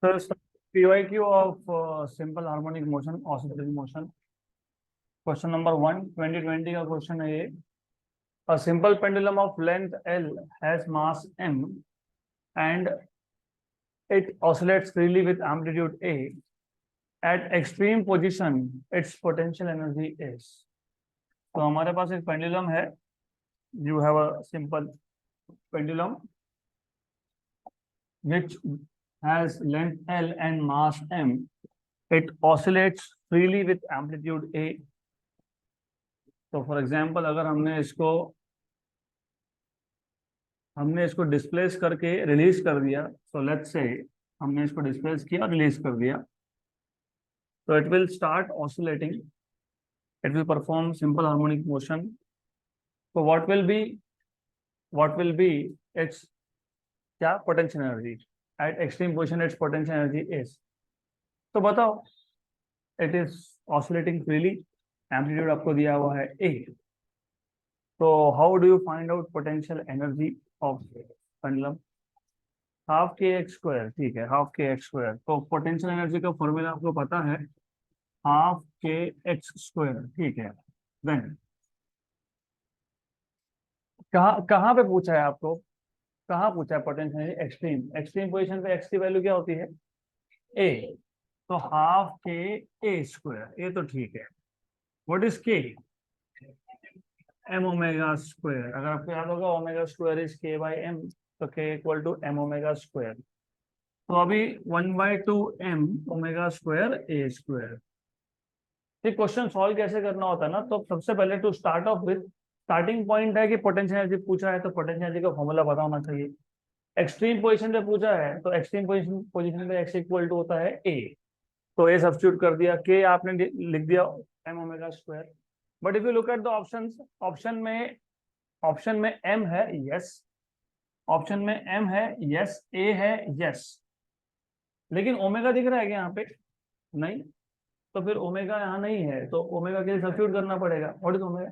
So, PYQ of simple harmonic motion, oscillatory motion. Question number 1, 2020 का question है ये. A simple pendulum of length L has mass m and it oscillates freely with amplitude A. At extreme position, its potential energy is. तो हमारे पास एक pendulum है. You have a simple pendulum which has length L and mass m. It oscillates freely with amplitude A. तो for example अगर हमने इसको displace करके रिलीज कर दिया, सो लेट्स से हमने इसको डिस्प्लेस किया, रिलीज कर दिया, तो it will start oscillating, it will perform simple harmonic motion. तो व्हाट विल बी इट्स क्या potential energy at extreme position, it's potential energy is. तो बताओ, it is oscillating freely, amplitude आपको दिया हुआ है ए. तो how do you find out potential energy of pendulum? Half के एक्स स्क्वायर. ठीक है, हाफ के एक्स स्क्वायर. तो पोटेंशियल एनर्जी का फॉर्मूला आपको पता है, हाफ के एक्स स्क्वायर. ठीक है, देन कहाँ पे पूछा है आपको, कहाँ पूछा है पोटेंशियल एनर्जी? एक्सट्रीम पोजीशन पे एक्स की वैल्यू क्या होती है? ए. तो हाफ के ए स्क्वायर, ये तो ठीक है. What is K? M omega square. अगर आपको याद होगा omega square is K by M, तो K equal to M omega square. तो अभी 1/2 एम ओमेगा स्क्वायर ए स्क्वायर. ये क्वेश्चन सॉल्व कैसे करना होता है ना, तो सबसे पहले to start off with, starting point है कि पोटेंशियल एनर्जी पूछा है तो पोटेंशियल एनर्जी का फॉर्मूला पता होना चाहिए. एक्सट्रीम पोजीशन पे पूछा है तो एक्सट्रीम पोजीशन पे एक्स इक्वल टू होता है ए. तो ए सब्स्टिट्यूट कर दिया, के आपने लिख दिया M omega square. But if you look at the options, option में एम है, यस. ऑप्शन में एम है, यस. ए है, यस. लेकिन ओमेगा दिख रहा है क्या यहाँ पे? नहीं. तो फिर ओमेगा यहाँ नहीं है, तो ओमेगा के लिए सब्स्टिट्यूट करना पड़ेगा. What is omega?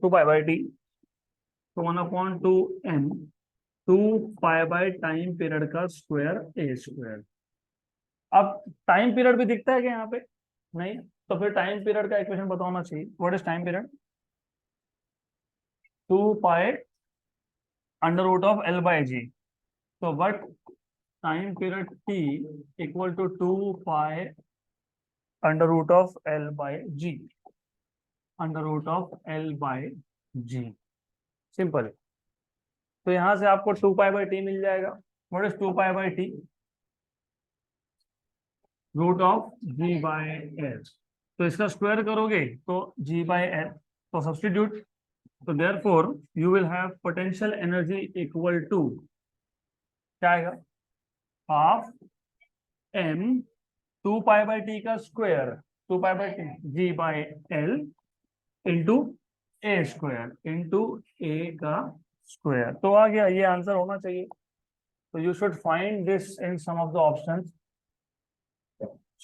2π/t. तो 1/2 एम 2π टाइम पीरियड का स्क्वायर ए स्क्वायर. अब टाइम पीरियड भी दिखता है क्या यहाँ पे? नहीं. तो फिर टाइम पीरियड का इक्वेशन बताना चाहिए. What is time period? 2π √L/g. तो but time period t equal to 2π √L/g. √L/g. Simple. तो यहां से आपको 2π/t मिल जाएगा. What is 2π/t? √g/L. तो इसका स्क्वायर करोगे तो g/L. तो सब्स्टिट्यूट. तो therefore you will have potential energy equal to क्या आएगा? हाफ m 2π/t का square, 2π/t g/L into A square into A का स्क्वायर. तो आ गया, ये आंसर होना चाहिए. तो you should find this in some of the options.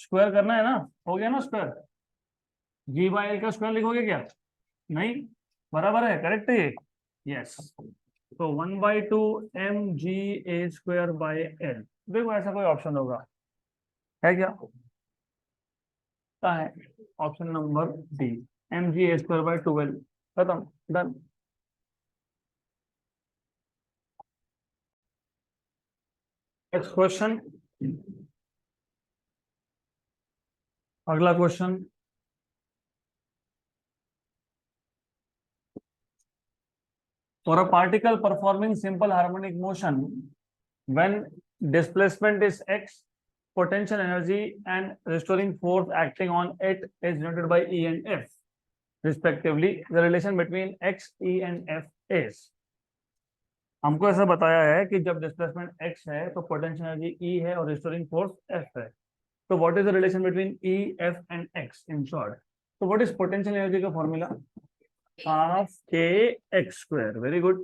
Square करना है ना, हो गया ना स्क्वायर. g/L का स्क्वायर लिखोगे क्या? नहीं. बराबर है, करेक्ट है ये. यस. तो 1/2 mg/a²/L. देखो ऐसा कोई ऑप्शन होगा, है क्या? है ऑप्शन नंबर डी, mg/a²/12. खत्म, डन. Next question. अगला question. For a particle performing simple harmonic motion, when displacement is x, potential energy and restoring force acting on it is denoted by E and F, respectively. The relation between x, E and F is. हमको ऐसा बताया है कि जब displacement x है तो potential energy E है और रिस्टोरिंग फोर्स F है. तो what is the relation between E, F and x in short? तो व्हाट इज पोटेंशियल एनर्जी का फॉर्मूला? हाफ के x square. Very good,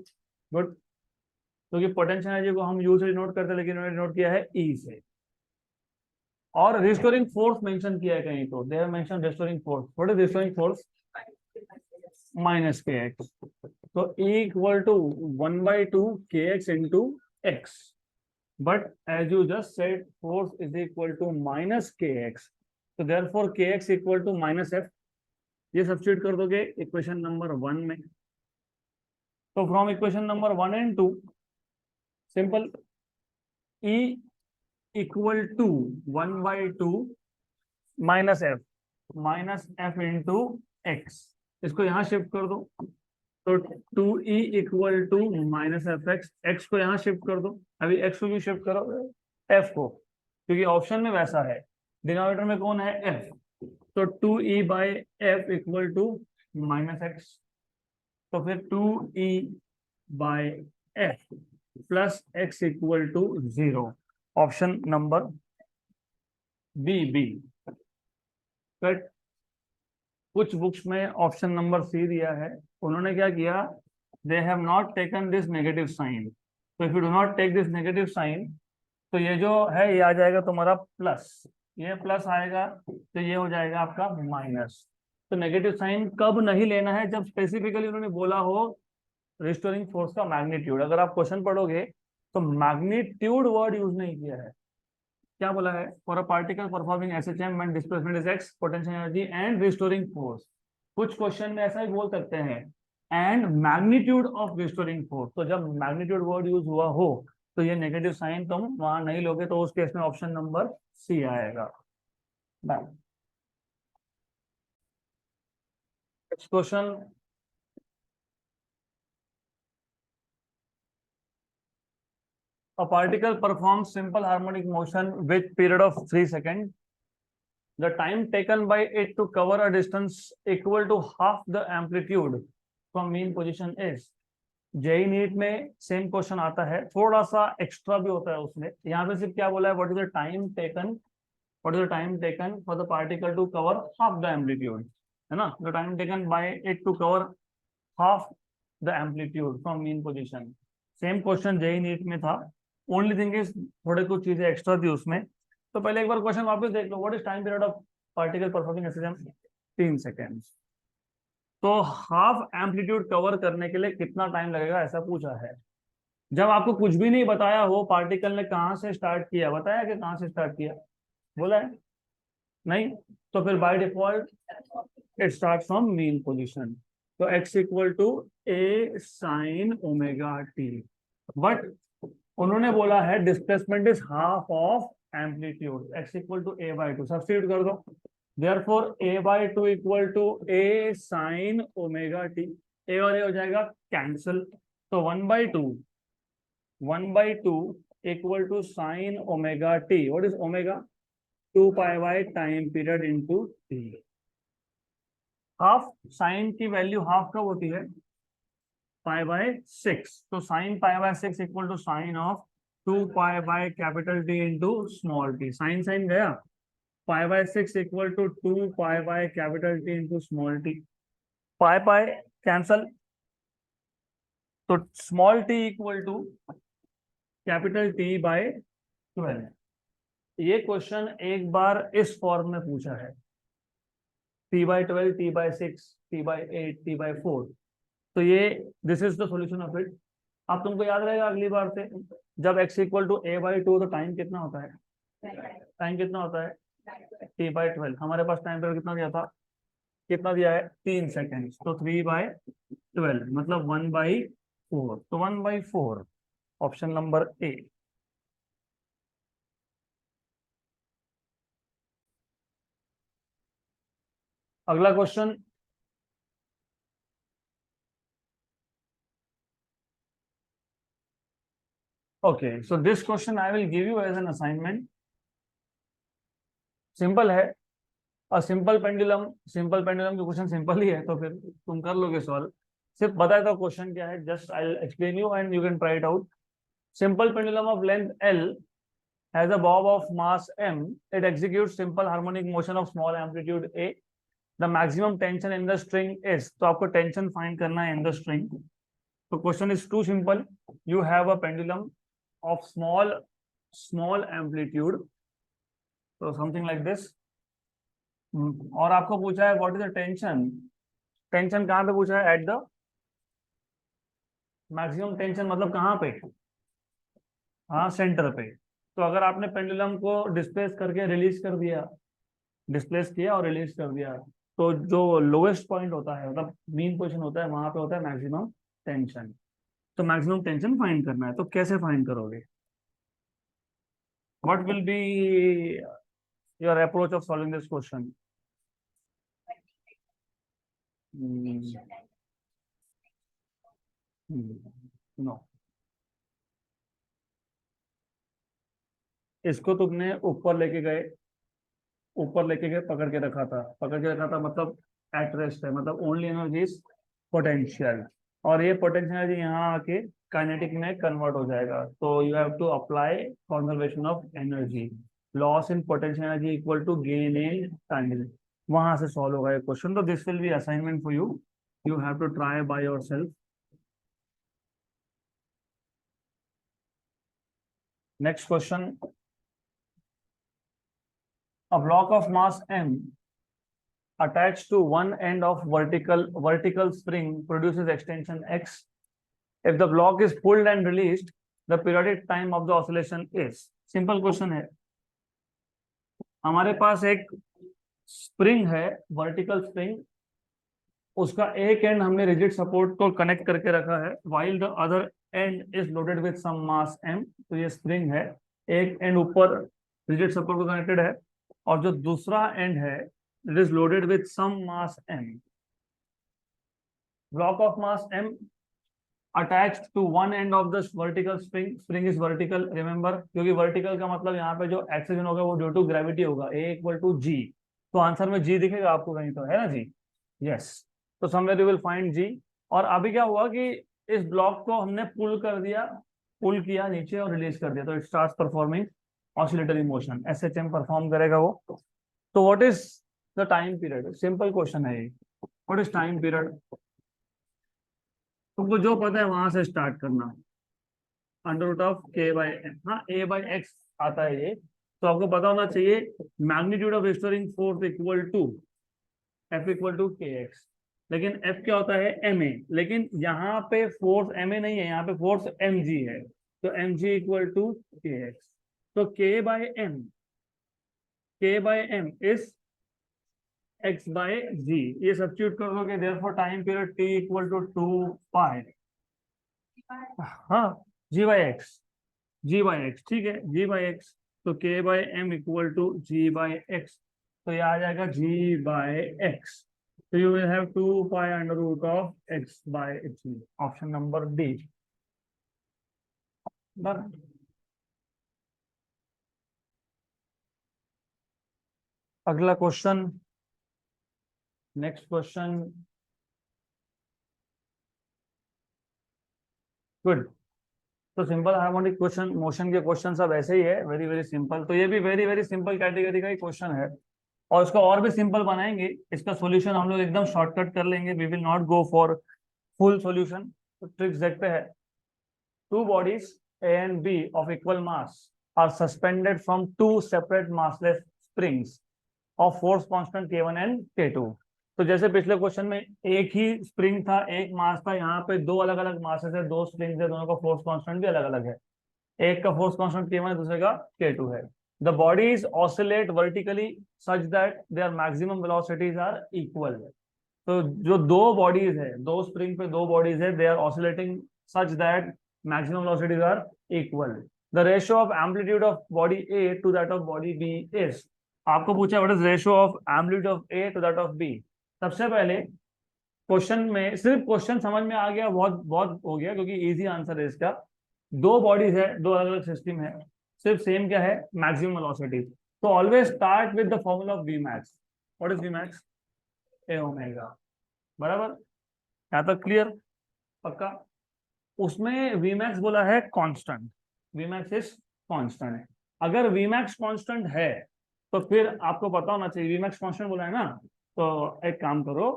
good. क्योंकि पोटेंशियल एनर्जी को हम यू से डिनोट करते हैं, लेकिन उन्होंने डिनोट किया है ई से. और रिस्टोरिंग फोर्स मेंशन किया है कहीं, तो they have mention restoring force. What is restoring force? -kx. तो E equal to 1/2 kx into X. but as you just said force is equal to minus kx, so therefore kx equal to minus f, ये substitute कर दोगे equation number 1 में। तो from equation number 1 and 2 simple, E equal to 1/2 minus F into X, इसको यहाँ shift कर दो, तो 2E equal to minus F X, X को यहाँ शिफ्ट कर दो, अभी एक्स को भी शिफ्ट करो एफ को, क्योंकि ऑप्शन में वैसा है, डिनोमिनेटर में कौन है एफ, तो 2E by F equal to minus X, तो फिर 2E by F plus X equal to 0, option number B. Cut. कुछ बुक्स में ऑप्शन नंबर सी दिया है, उन्होंने क्या किया, they have not taken this negative sign, तो if you do not take this negative sign, तो ये जो है ये आ जाएगा तुम्हारा प्लस, ये प्लस आएगा तो ये हो जाएगा आपका माइनस। तो नेगेटिव साइन कब नहीं लेना है, जब स्पेसिफिकली उन्होंने बोला हो रिस्टोरिंग फोर्स का मैग्नीट्यूड। अगर आप क्वेश्चन पढ़ोगे तो मैग्नीट्यूड वर्ड यूज नहीं किया है, क्या बोला है, for a particle performing SHM when displacement is x, potential energy and restoring force. कुछ क्वेश्चन में ऐसा ही बोल सकते हैं, and magnitude of restoring force, तो जब मैग्नीट्यूड वर्ड यूज हुआ हो तो ये नेगेटिव साइन तुम वहां नहीं लोगे, तो उस केस में ऑप्शन नंबर सी आएगा। Next question, a particle performs simple harmonic motion with period of 3 seconds. The time taken by it to cover a distance equal to half the amplitude from mean position is. JEE NEET में same question आता है, थोड़ा सा extra भी होता है उसमें। यहाँ पे सिर्फ क्या बोला है, what is the time taken, what is the time taken for the particle to cover half the amplitude, है ना, the time taken by it to cover half the amplitude from mean position. Same question JEE NEET में था, only thing is थोड़े कुछ चीजें extra थी उसमें। तो पहले एक बार क्वेश्चन वापस देख लो, what is time period of particle performing SHM, 3 seconds. तो हाफ एम्पलीट्यूड कवर करने के लिए कितना टाइम लगेगा ऐसा पूछा है। जब आपको कुछ भी नहीं बताया हो, पार्टिकल ने कहां से स्टार्ट किया, बताया कि कहां से स्टार्ट किया, बोला है नहीं, तो फिर by default it start from mean position, तो x equal to A sine omega T, but उन्होंने बोला है displacement is half of amplitude, x equal to a by 2, substitute कर दो, therefore a by 2 equal to a sine omega T, a और a हो जाएगा cancel, तो 1/2 equal to sine omega T, what is omega, 2 pi by time period into T. Half sine की value half कब होती है, पाई बाय 6, तो sine pi by 6 equal to sine of 2 pi by capital T into small T, sine sine गया, pi by 6 equal to 2 pi by capital T into small T, pi pi cancel, तो small T equal to capital T by 12। ये question एक बार इस form में पूछा है, t/12, t/6, t/8, t/4, तो ये this is the solution of it. अब तुमको याद रहेगा अगली बार से, जब x इक्वल टू a/2, तो टाइम कितना होता है, टाइम कितना होता है t/12, हमारे पास टाइम पीरियड कितना दिया था, कितना दिया है 3 सेकेंड, तो 3/12 मतलब 1/4, तो 1/4 ऑप्शन नंबर ए। अगला question, okay, so this question I will give you as an assignment. Simple है, और सिंपल पेंडुलम की क्वेश्चन सिंपल ही है, तो फिर तुम कर लोगे सॉल्व। सिर्फ बताया था क्वेश्चन क्या है, just I will explain you and you can try it out. Simple pendulum of length L has a bob of mass m, it executes simple harmonic motion of small amplitude a, the maximum tension in the string is, तो आपको tension find करना है in the string। तो question is too simple, you have a pendulum of small amplitude, so something like this, और आपको पूछा है what is the tension, tension कहाँ पे पूछा है, एट द मैक्सिमम टेंशन मतलब कहाँ पे, हाँ सेंटर पे। तो अगर आपने पेंडुलम को डिस्प्लेस करके रिलीज कर दिया, डिस्प्लेस किया और रिलीज कर दिया, तो जो लोएस्ट पॉइंट होता है, मतलब मीन पोजीशन होता है, वहां पे होता है मैक्सिमम टेंशन। तो मैक्सिमम टेंशन फाइंड करना है, तो कैसे फाइंड करोगे? What will be your approach of solving this question? No, इसको तुमने ऊपर लेके गए, ऊपर लेके गए, पकड़ के रखा था, पकड़ के रखा था मतलब एट रेस्ट है, मतलब ओनली एनर्जी इज पोटेंशियल। और ये पोटेंशियल एनर्जी यहाँ आके काइनेटिक में कन्वर्ट हो जाएगा। तो you have to apply conservation of energy, loss in potential energy equal to gain in time. वहां से सॉल्व होगा ये क्वेश्चन। तो this will be assignment for you, you have to try by yourself. Next question, a block of mass m attached to one end of vertical spring produces extension x. If the block is pulled and released, the periodic time of the oscillation is. Simple question है। हमारे पास एक spring है, vertical spring, उसका एक and हमने rigid support को connect करके रखा है, while the other end is loaded with some mass m। तो ये स्प्रिंग है, एक एंड ऊपर रिजिड सपोर्ट को कनेक्टेड है, और जो दूसरा एंड है it is loaded with some mass m। Block of mass m attached to one end of the vertical spring, spring is vertical, remember, क्योंकि वर्टिकल का मतलब यहाँ पे जो एक्सेशन होगा वो ड्यू टू ग्रेविटी होगा, A इक्वल टू जी। तो आंसर में जी दिखेगा आपको कहीं, तो है ना जी? यस। तो समवेयर यू विल फाइंड जी। और अभी क्या हुआ कि इस ब्लॉक को हमने पुल कर दिया, पुल किया नीचे और रिलीज कर दिया, तो it starts performing oscillatory motion, SHM perform करेगा वो। तो what is the time period? Simple question है ये, व्हाट इज टाइम पीरियड? तुमको जो पता है वहां से स्टार्ट करना, under root of k by M, हाँ a बाई एक्स आता है ये। तो आपको पता होना चाहिए magnitude of restoring force equal to F equal to K X. लेकिन F क्या होता है? ma। लेकिन यहाँ पे फोर्स ma नहीं है, यहाँ पे फोर्स mg है, तो mg equal to K X. तो k by m is x by G, ये सब्स्टिट्यूट कर दोगे, therefore time period t equal to 2 pi, हाँ, g बाई एक्स, ठीक है, g बाई एक्स। तो k by m equal to g by X, तो ये आ जाएगा g बाई एक्स। तो you will have 2 pi under root of x by G, option number D. Done. अगला question, next question, good. तो simple harmonic question, motion के question सब ऐसे ही है, वेरी वेरी सिंपल। तो ये भी वेरी वेरी सिंपल कैटेगरी का ही क्वेश्चन है, और इसको और भी सिंपल बनाएंगे, इसका सॉल्यूशन हम लोग एकदम शॉर्टकट कर लेंगे, we will not go for full solution. तो ट्रिक्स देखते हैं। Two bodies A and B of equal mass are suspended from two separate massless springs of force constant K1 and K2। तो जैसे पिछले क्वेश्चन में एक ही स्प्रिंग था, एक मास था, यहाँ पे दो अलग अलग मासेस है, दो स्प्रिंग्स है, दोनों का फोर्स कांस्टेंट भी अलग अलग है। एक का फोर्स कांस्टेंट K1 है, दूसरे का K2 है। The bodies oscillate vertically such that their maximum velocities are equal. तो जो दो बॉडीज है, दो स्प्रिंग पे दो बॉडीज है, they are oscillating such that maximum velocities are equal. The ratio of amplitude of body A to that of body B is। आपको पूछा what is ratio of amplitude of A to that of B। सबसे पहले question में सिर्फ question समझ में आ गया, बहुत बहुत हो गया, क्योंकि इजी आंसर है इसका। दो बॉडीज है, दो अलग अलग सिस्टम है, सिर्फ सेम क्या है? Maximum velocity. तो always start with the formula of V max। What is V max? A omega. बराबर, यहाँ तक क्लियर? पक्का? उसमें Vmax बोला है कांस्टेंट, Vmax इज कांस्टेंट। अगर Vmax कांस्टेंट है तो फिर आपको पता होना चाहिए, Vmax कांस्टेंट बोला है ना, तो एक काम करो,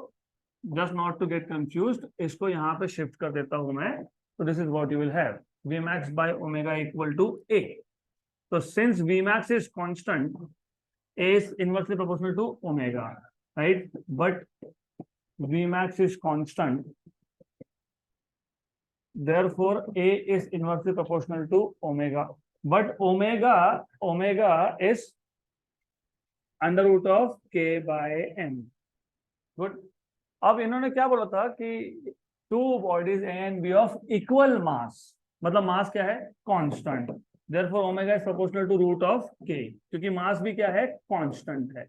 just not to get confused, इसको यहाँ पे शिफ्ट कर देता हूं मैं। तो this is what you will have, Vmax by omega equal to A। तो since Vmax is constant, A is inversely proportional to omega, right? But Vmax is constant, therefore A is inversely proportional to omega। But omega omega is under root of K by M. Good. अब इन्होंने क्या बोला था कि two bodies A and B of equal mass, मतलब mass क्या है, constant, therefore omega is proportional to root of K, क्योंकि मास भी क्या है, कांस्टेंट है।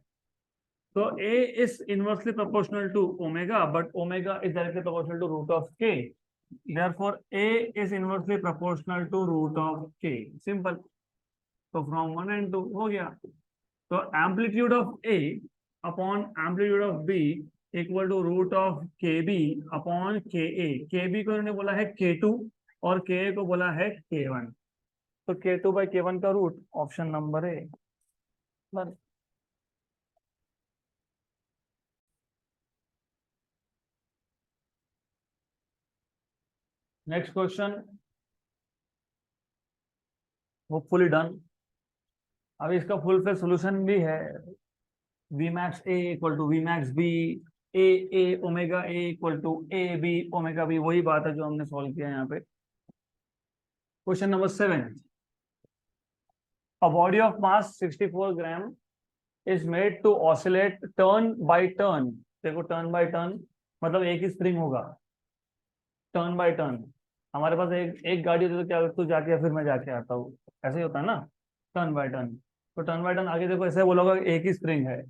तो A is inversely proportional to omega, but omega is directly proportional to root of k. Therefore, A is inversely proportional to root of k. Simple. तो from 1 and 2 हो गया। तो amplitude of A upon amplitude of B equal to root of KB upon KA। KB को इन्होंने बोला है K2 और KA को बोला है K1। तो K2 by K1 का root option number A. Next question, hopefully done. अब इसका फुल फ्लेज सॉल्यूशन भी है। V max A equal to V max B, A omega A equal to A B omega B, वही बात है जो हमने सॉल्व किया यहाँ पे। Question number 7, a body of mass 64 gram is made to oscillate turn by turn. देखो turn by turn मतलब एक ही स्प्रिंग होगा, टर्न बाय टर्न। हमारे पास एक एक गाड़ी होती है तो क्या, तू जाके या फिर मैं जाके आता हूँ, ऐसे ही होता है ना, टर्न बाय टर्न। तो टर्न बाय टर्न आगे देखो ऐसे बोला होगा एक ही स्प्रिंग है,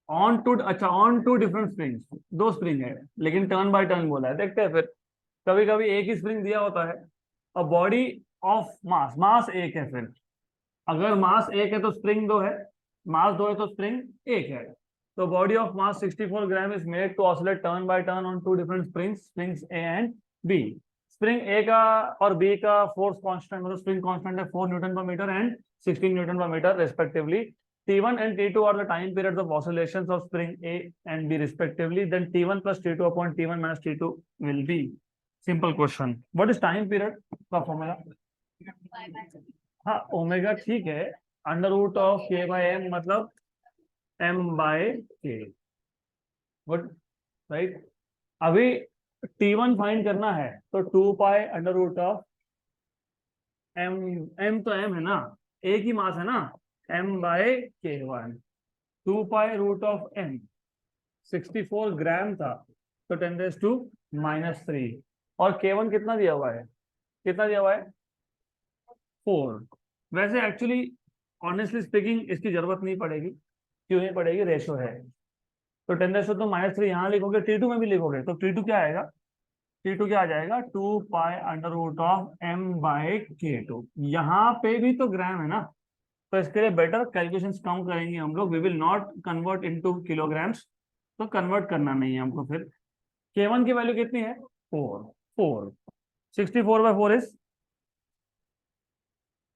ऑन टू, अच्छा ऑन टू डिफरेंट स्प्रिंग्स, दो स्प्रिंग है लेकिन टर्न बाय टर्न बोला है। देखते हैं फिर, कभी कभी एक ही स्प्रिंग दिया होता है। अ बॉडी ऑफ मास, मास एक है, फिर अगर मास एक है तो स्प्रिंग दो है, मास दो है तो स्प्रिंग एक है। तो body of mass 64 gram is made to oscillate turn by turn on two different springs, springs A and B. Spring A का और बी का फोर्स कांस्टेंट, मतलब स्प्रिंग कांस्टेंट है 4 newton per metre and 16 newton per metre respectively. T1 and T2 are the time periods of oscillations of spring A and B respectively. Then T1 plus T2 upon T1 minus T2 will be. Simple question. What is time period का formula? हाँ omega ठीक है, under root of K by M मतलब M by K. Good, right. अभी T1 find करना है तो 2 pi under root of M, M तो एम है ना, एक ही मास है ना, M by K1। 2 pi root of M 64 gram था तो 10⁻⁻³ और K1 कितना दिया हुआ है, कितना दिया हुआ है, 4। वैसे एक्चुअली ऑनेस्टली स्पीकिंग इसकी जरूरत नहीं पड़ेगी, क्यों नहीं पड़ेगी, रेशो है। तो 10⁻³ यहाँ लिखोगे, T2 में भी लिखोगे तो T2 क्या आएगा, T2 क्या आ जाएगा, 2 pi under root of m/K2। यहाँ पे भी तो ग्राम है ना, तो इसके लिए बेटर कैलकुलेशंस कम करेंगे हम लोग। We will not convert into kilograms, तो कन्वर्ट करना नहीं है हमको। फिर K1 की वैल्यू कितनी है, 4, 4, 64/4 इज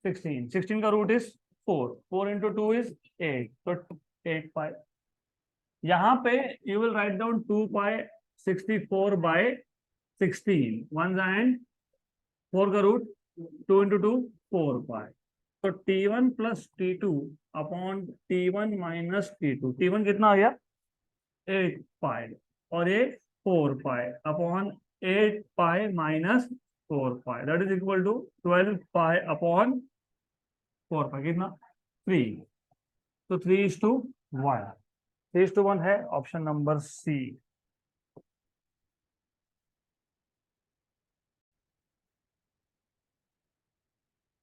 16, 16 का रूट इज 4, 4 इंटू 2 इज 8, तो 8 पाई। यहाँ पे you will write down 2 pi 64/16 one and 4 का रूट, 2 इंटू 2 4 पाई। तो T1 plus T2 upon T1 minus T2, T1 कितना आ गया, 8 पाई और ये 4 pi upon 8 pi minus 4 pi, that is equal to 12 pi upon 4 pi, कितना, 3। तो 3:1, 3:1 है ऑप्शन नंबर सी।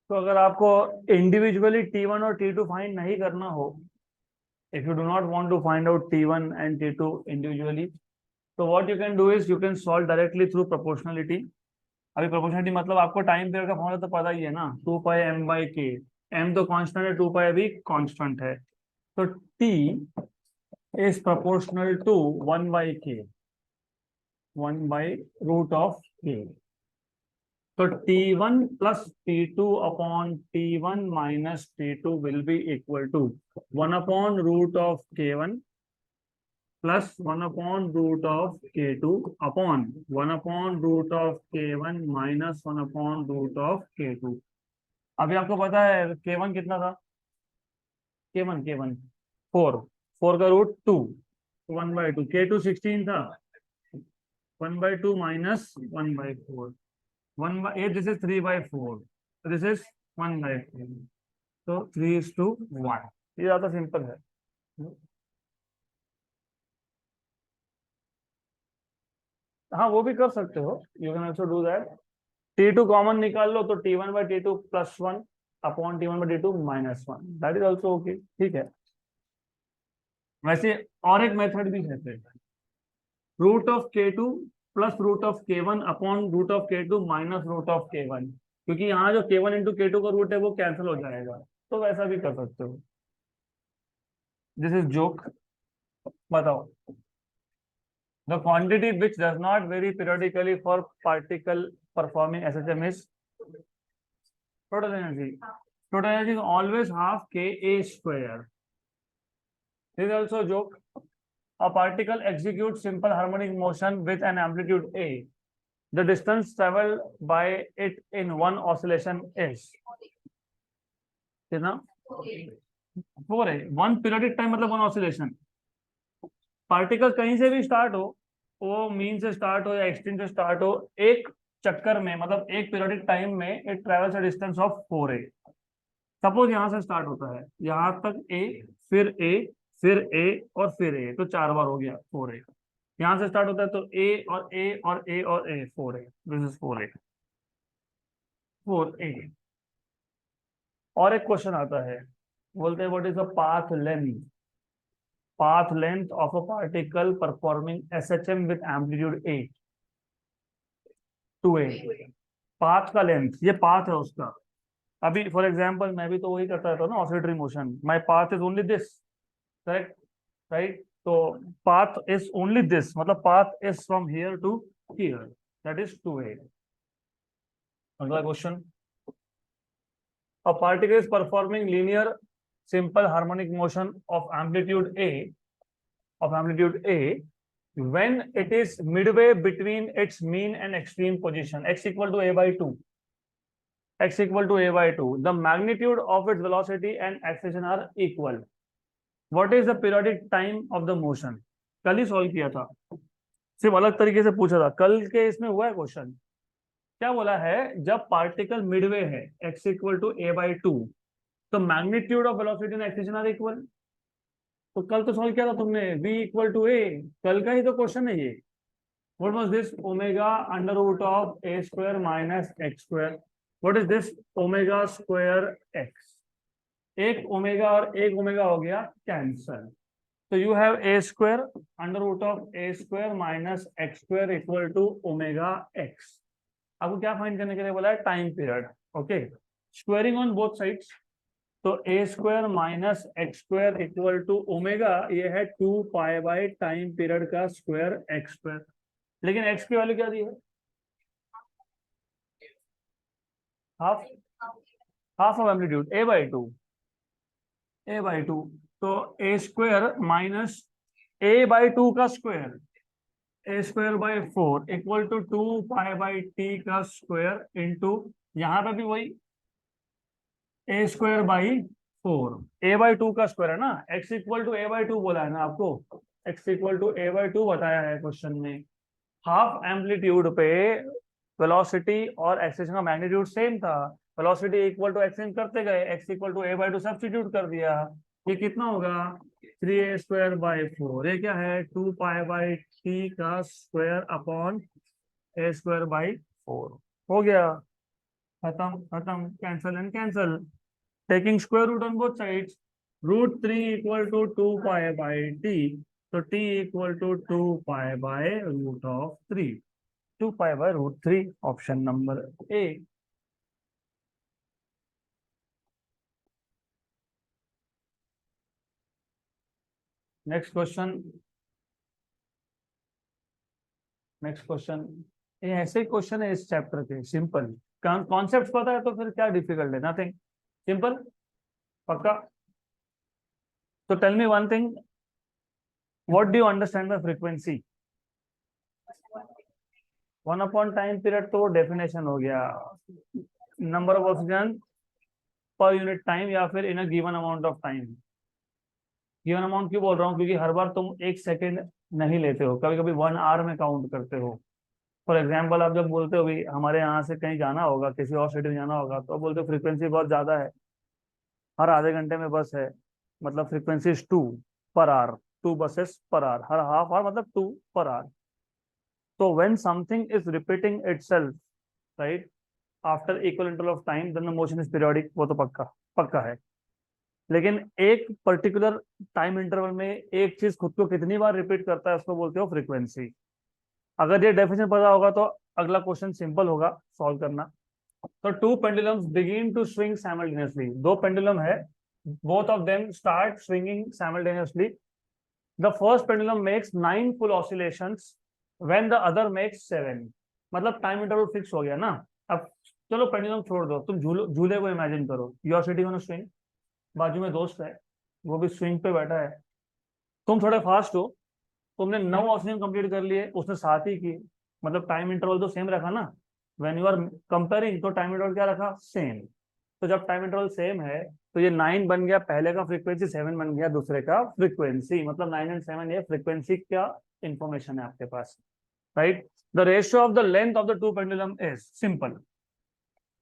तो अगर आपको इंडिविजुअली T1 और T2 फाइंड नहीं करना हो, if you do not want to find out T1 and T2 individually, so what you can do is you can solve directly through proportionality। अभी प्रोपोर्शनलिटी मतलब आपको टाइम पीरियड का formula तो पता ही है ना, 2 पाई m/k। m तो कांस्टेंट है, 2 पाई भी कांस्टेंट है, तो t is proportional to 1/k, 1/√k। तो T1 plus T2 upon T1 minus T2 will be equal to 1/√K1 plus 1/√K2 upon 1/√K1 minus 1/√K2। अभी आपको पता है K1 कितना था, K1 4, 4 का रूट 2, 1/2। K2 16 था, 1/2 minus 1/4, 1/8, this is 3/4, this is 1/3, तो 3:1, ये ज्यादा सिंपल है। हाँ वो भी कर सकते हो, you can also do that. T2 common निकाल लो तो T1/T2 +1 upon T1/T2 -1, that is also okay, ठीक है। वैसे और एक मेथड भी है फिर, √(k2) plus √(k1) upon √(k2) minus √(k1), क्योंकि यहाँ जो k1 इंटू k2 का रूट है वो कैंसिल हो जाएगा, तो वैसा भी कर सकते हो। This is joke. बताओ, the quantity which does not vary periodically for particle performing SHM is total energy. Total energy is always half ka². This is also a joke. A particle executes simple harmonic motion with an amplitude a. The distance traveled by it in one oscillation is कितना? 4 है। One periodic time मतलब one oscillation. Particle कहीं से भी start हो, वो mean से start हो या एक्सट्रीम से स्टार्ट हो, एक चक्कर में मतलब एक पीरियडिक टाइम में it travels a distance of 4a। Suppose यहाँ से स्टार्ट होता है, यहाँ तक ए, फिर ए, फिर ए और फिर ए, तो 4 बार हो गया 4a। यहाँ से स्टार्ट होता है तो ए और ए और ए और ए, 4a, this is 4a, 4a। और एक क्वेश्चन आता है, बोलते हैं what is the path length of a particle performing SHM with amplitude a, 2a। Path का लेंथ, ये पाथ है उसका। अभी फॉर एग्जाम्पल मैं भी तो वही करता रहता हूँ ना, oscillatory motion, my path is only this, correct, right. तो पाथ इज ओनली दिस, मतलब path is from here to here, that is 2a। अगला क्वेश्चन, a particle is performing linear simple harmonic motion of amplitude a when it is midway between its mean and extreme position, x equal to a/2, the magnitude of its velocity and acceleration are equal. What is the periodic time of the motion? कल ही solve किया था, सिर्फ अलग तरीके से पूछा था, कल के इसमें हुआ है क्वेश्चन। क्या बोला है, जब पार्टिकल मिडवे है x इक्वल टू a/2, तो magnitude of velocity and acceleration are equal. तो कल तो सॉल्व किया था तुमने, v इक्वल टू a, कल का ही तो क्वेश्चन है ये। What was this, omega under root of a² minus x²। What is this, omega square x। एक ओमेगा और एक ओमेगा हो गया कैंसल, तो you have a² under root of a² minus x² equal to omega x। आपको क्या फाइंड करने के लिए बोला है, time period, okay. Squaring on both sides, तो a² minus x² equal to omega, ये है 2π टाइम पीरियड का स्क्वायर x²। लेकिन x की वैल्यू क्या दी है, half, half of amplitude a/2, तो a² माइनस a/2 का square, a²/4 equal to 2π/t का स्क्वायर इंटू, यहाँ पे भी वही a²/4, a/2 का स्क्वायर है ना, x इक्वल टू a/2 बोला है ना आपको, x इक्वल टू a/2 बताया है क्वेश्चन में। हाफ एम्पलीट्यूड पे वेलोसिटी और एक्सेलरेशन का मैग्नीट्यूड सेम था, वेलोसिटी इक्वल टू एक्सचेंज करते गए, x equal to a/2 substitute कर दिया, ये कितना होगा 3a²/4, ये क्या है 2π/t का स्क्वायर अपॉन a²/4, हो गया, खत्म खत्म, cancel and cancel, taking square root on both sides, √3 equal to 2π/t, तो t equal to 2π/√3, 2π/√3, option number A. Next question, ये ऐसे क्वेश्चन है इस चैप्टर के, सिंपल कॉन्सेप्ट पता है तो फिर क्या डिफिकल्ट है, नथिंग, सिंपल, पक्का। तो tell me one thing, what do you understand by frequency? 1 time period, तो डेफिनेशन हो गया, number of oxygen per unit time या फिर in a given amount of time. Given amount क्यों बोल रहा हूँ, क्योंकि हर बार तुम 1 सेकेंड नहीं लेते हो, कभी कभी 1 आवर में काउंट करते हो, फॉर एग्जाम्पल आप जब बोलते हो भी हमारे यहाँ से कहीं जाना होगा, किसी और सिटी में जाना होगा, तो बोलते हो फ्रीक्वेंसी बहुत ज्यादा है, हर आधे घंटे में बस है, मतलब frequency is 2 per hour, 2 buses per hour, हर हाफ आवर मतलब 2 पर आवर। तो when something is repeating itself, right, after equal interval of time, then the motion is periodic, वो तो पक्का पक्का है। लेकिन एक पर्टिकुलर टाइम इंटरवल में एक चीज खुद को कितनी बार रिपीट करता है उसको बोलते हो फ्रीक्वेंसी। अगर ये डेफिनेशन पता होगा तो अगला क्वेश्चन सिंपल होगा सॉल्व करना। तो two pendulums begin to swing simultaneously, दो पेंडुलम है, both of them start swinging simultaneously. The first pendulum makes 9 full oscillations when the other makes 7। मतलब टाइम इंटरवल फिक्स हो गया ना। अब चलो पेंडुलम छोड़ दो, तुम झूले को इमेजिन करो, you are sitting on a swing, बाजू में दोस्त है, वो भी स्विंग पे बैठा है, तुम थोड़े फास्ट हो, तुमने 9 ऑसिलेशन कंप्लीट कर लिए, उसने 7 ही की, मतलब टाइम इंटरवल तो सेम रखा ना। व्हेन यू आर कंपेयरिंग तो टाइम इंटरवल क्या रखा, सेम। तो जब टाइम इंटरवल सेम है तो ये 9 बन गया पहले का फ्रीक्वेंसी, 7 बन गया दूसरे का फ्रीक्वेंसी, मतलब 9 एंड 7 ये फ्रीक्वेंसी का इंफॉर्मेशन है आपके पास, right. The ratio of the length of the two pendulum is simple.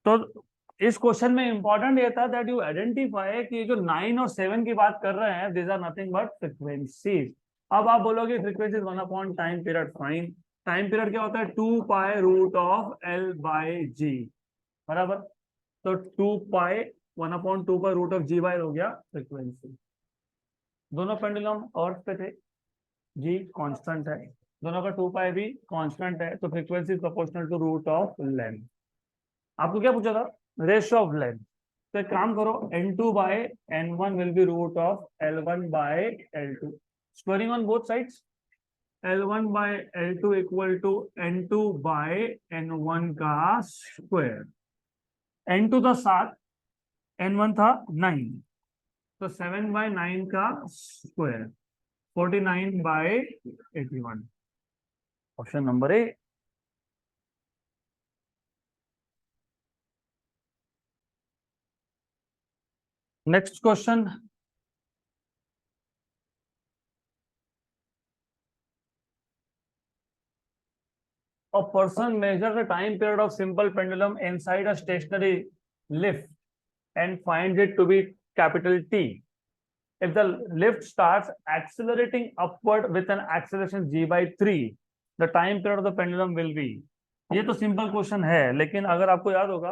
तो इस क्वेश्चन में इंपॉर्टेंट ये था दैट यू आइडेंटिफाई कि जो 9 और 7 की बात कर रहे हैं, this are nothing but frequencies. अब आप बोलोगे frequency 1 upon time period, fine. Time period क्या होता है, 2 पाई रूट ऑफ L/G, बराबर। तो 2 पाई 1/2 पाई रूट ऑफ G/L हो गया फ्रीक्वेंसी। दोनों पेंडुलम अर्थ पे थे, जी कांस्टेंट है, दोनों का 2 पाई भी कांस्टेंट है, तो frequency proportional to root of length. आपको क्या पूछा था, रेशियो ऑफ लेंथ। तो एक काम करो, N2/N1 will be root of L1/L2, squaring on both sides. L1/L2 equal to N2/N1 का स्क्वायर। N2 था 7, N1 था 9, तो 7/9 का square, 49/81, option number A. Next question, a person measures the time period of simple pendulum inside a stationary lift and finds it to be capital T. If the lift starts accelerating upward with an acceleration g/3, the time period of the pendulum will be। ये तो simple question है, लेकिन अगर आपको याद होगा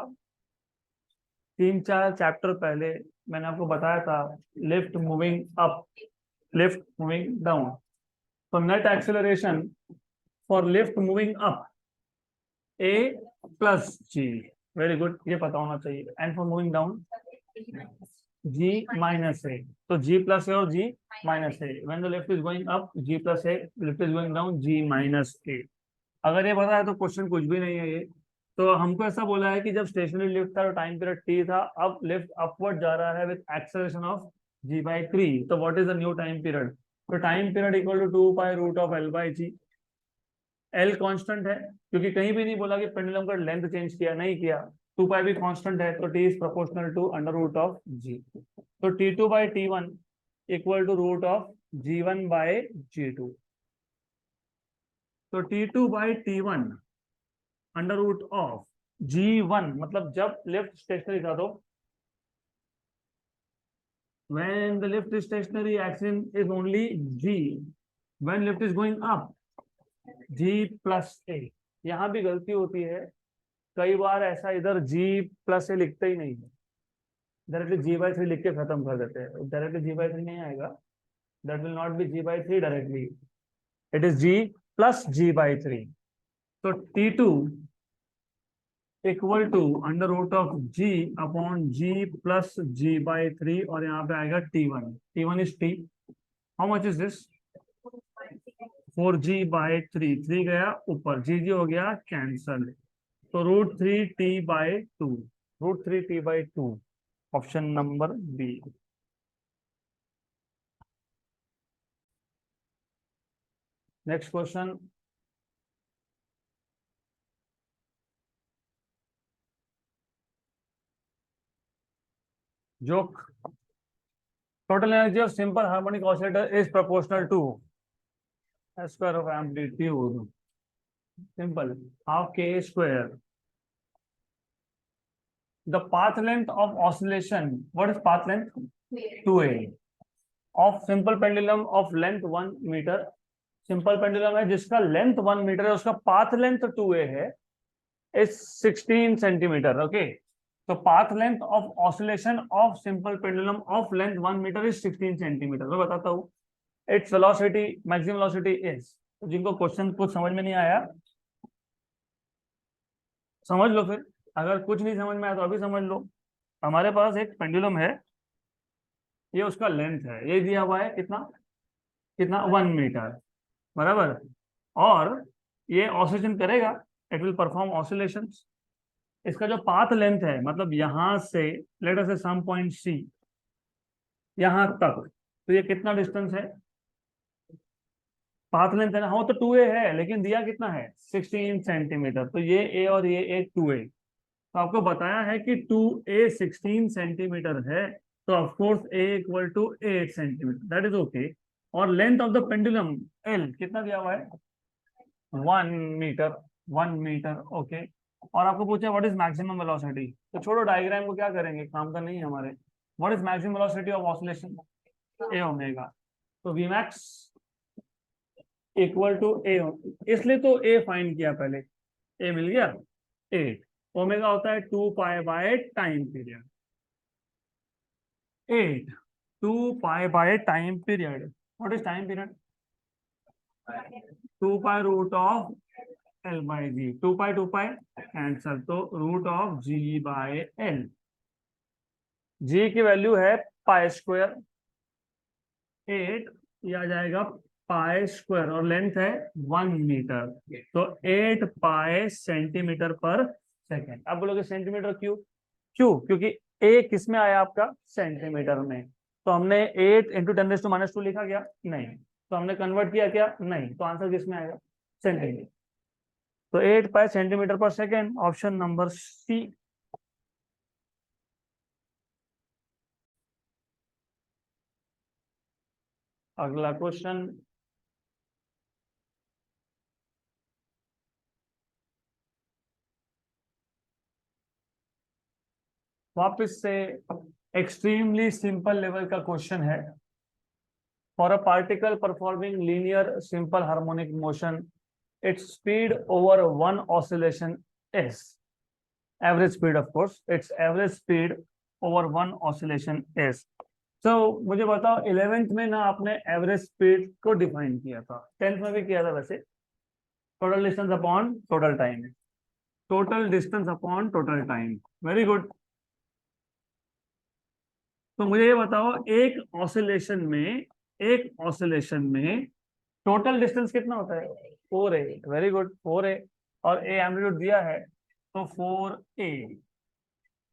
3-4 chapter पहले मैंने आपको बताया था, lift moving up, lift moving down. तो net acceleration for lift moving up A plus G, very good, ये पता होना चाहिए। And for moving down G minus A, तो G प्लस A और G minus A। When the lift is going up G plus A, lift is going down G minus A। अगर ये पता है तो क्वेश्चन कुछ भी नहीं है ये। तो हमको ऐसा बोला है कि जब स्टेशनरी लिफ्ट था तो टाइम पीरियड T था, अब लिफ्ट अपवर्ड जा रहा है विद एक्सेलरेशन ऑफ G/3, तो what is the new time period. तो time period equal to 2 pi root of L/G। L constant है, क्योंकि कहीं भी नहीं बोला कि पेंडुलम का लेंथ चेंज किया, नहीं किया। 2 पाई भी कांस्टेंट है, तो T is proportional to under root of G. तो T2/T1 equal to root of G1/G2। तो T2/T1 under root of G1, मतलब जब लिफ्ट स्टेशनरी था तो when the lift is stationary action is only G, when lift is going up G plus A। यहाँ भी गलती होती है कई बार, ऐसा इधर G प्लस A लिखते ही नहीं है, डायरेक्टली G/3 लिख के खत्म कर देते हैं। डायरेक्टली G/3 नहीं आएगा, that will not be G/3 directly, it is G plus G/3। तो T2 equal to under root of G upon G plus G/3, और यहाँ पे आएगा T1। T1 is T, how much is this, 4G/3, 3 गया ऊपर, G हो गया cancel, तो √3T/2, √3T/2, option number B. Next question, joke, total energy of simple harmonic oscillator is proportional to square of amplitude. Simple, half K A square. The path length of oscillation, what is path length? 2a of simple pendulum of length 1 metre. Simple pendulum है जिसका length 1 metre है, उसका path length 2a है, is 16 centimetre. Okay, तो path length of oscillation of simple pendulum of length 1 metre is 16 centimetre. मैं बताता हूँ, it's velocity, maximum velocity is. जिनको क्वेश्चन कुछ समझ में नहीं आया समझ लो, फिर अगर कुछ नहीं समझ में आया तो अभी समझ लो। हमारे पास एक पेंडुलम है, ये उसका लेंथ है, ये दिया हुआ है कितना, कितना 1 मीटर, बराबर। और ये ऑसिलेशन करेगा, इट विल परफॉर्म ऑसिलेशन। इसका जो पाथ लेंथ है, मतलब यहां से लेट अस से सम पॉइंट सी यहां तक, तो ये कितना डिस्टेंस है? पाथ लेंथ है ना, हाँ तो 2a है, लेकिन दिया कितना है 16 सेंटीमीटर, तो ये a और ये एक 2a। तो आपको बताया है कि 2a 16 सेंटीमीटर है, तो of course a equal to 8 centimetre, that is okay. और length of the pendulum l कितना दिया हुआ है? 1 मीटर, 1 मीटर, ओके। और आपको पूछा व्हाट इज मैक्सिमम वेलोसिटी, तो छोड़ो डायग्राम को, क्या करेंगे, काम का नहीं है हमारे। What is maximum velocity of oscillation? A omega. तो वी मैक्स इक्वल टू ए, इसलिए तो ए फाइंड किया पहले, ए मिल गया 8। ओमेगा होता है 2 pi by time period, 8 2 pi by time period. What is time period? 2 pi root of L by G, 2 pi cancel, तो root of G by L. G की value है पाई स्क्वायर, 8 ये आ जाएगा पाई स्क्वायर, और length है 1 metre, तो 8 पाई centimetre पर सेकेंड। अब बोलोगे सेंटीमीटर क्यों? क्यों? क्योंकि ए किस में आया आपका? सेंटीमीटर में। तो हमने 8 इंटू 10⁻² लिखा क्या? नहीं। तो हमने कन्वर्ट किया क्या? नहीं। तो आंसर किस में आएगा? सेंटीमीटर। तो 8 पाई सेंटीमीटर पर सेकेंड, ऑप्शन नंबर सी। अगला क्वेश्चन, वापस से एक्सट्रीमली सिंपल लेवल का क्वेश्चन है। For a particle performing linear simple harmonic motion, its speed over one oscillation is average speed, of course its average speed over one oscillation is। तो मुझे बताओ, 11th में ना आपने एवरेज स्पीड को define किया था, 10th में भी किया था वैसे, total distance upon total time, total distance upon total time, very good. तो मुझे ये बताओ, एक ऑसिलेशन में टोटल डिस्टेंस कितना होता है? 4a, very good, 4a। और ए एम्पलीट्यूड दिया है, तो 4a